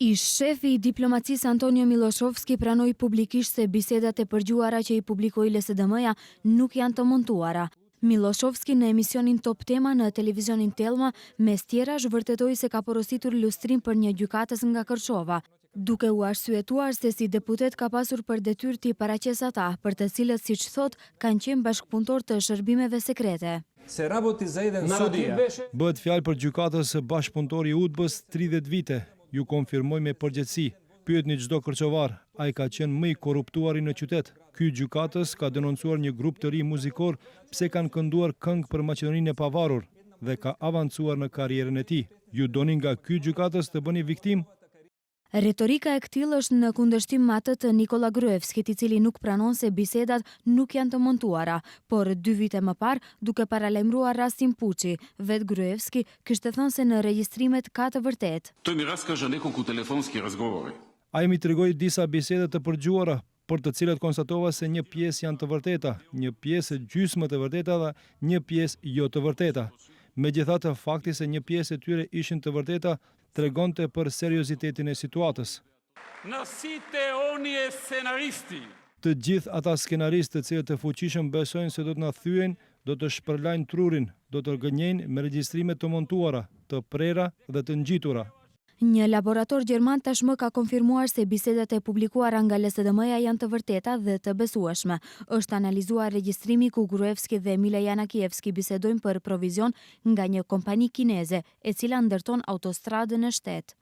Ish shefi i diplomacisë Antonio Miloshovski pranoi publikisht se bisedat e përgjuara që i publikoi LSDM-ja nuk janë të montuara. Miloshovski në emisionin Top Tema në televizionin Telma mes tjerash vërtetoi se ka porositur lustrim për një gjykatës nga Kërçova, duke u arsyetuar se si deputet ka pasur për detyrë t'i paraqes ata, për të cilët siç thot kanë qenë bashkëpunëtor të shërbimeve sekrete. Bëhet fjalë për gjykatës së bashkëpunëtori i UDBA-s 30 vite. Ju konfirmoj me përgjithësi. Pyetni çdo kërçovar, ai ka qenë më i korruptuari në qytet. Ky gjykatës ka denoncuar një grup të ri muzikor pse kanë kënduar këngë për Maqedoninë e Pavarur dhe ka avancuar në karrierën e tij. Ju doni nga ky gjykatës të bëni viktim? Retorika e këtillë është në kundërshtim me atë të Nikola Gruevskit, i cili nuk pranon se bisedat nuk janë të montuara, por 2 vite më parë, duke paralajmëruar rastin Puçi, vet Gruevski kishte thënë se në regjistrimet ka të vërtetë. Ai mi tregoi disa biseda të përgjuara, për të cilat konstatova se një pjesë janë të vërteta, një pjesë gjysmë të vërteta dhe një pjesë jo të vërteta. Megjithatë, fakti se një pjesë e tyre ishin të vërteta tregonte për seriozitetin e situatës. Të gjithë ata skenaristë të cilët të fuqishëm besojnë se do të na thyen, do të shpërlajnë trurin, do të gënjejnë me regjistrime të montuara, të prera dhe të ngjitura. Një laborator gjerman tashmë ka konfirmuar se bisedat e publikuara nga LSDM-ja janë të vërteta dhe të besueshme. Është analizuar regjistrimi ku Gruevski dhe Mila Janakievski bisedojnë për provizion nga një kompani kineze, e cila ndërton autostradën e shtet.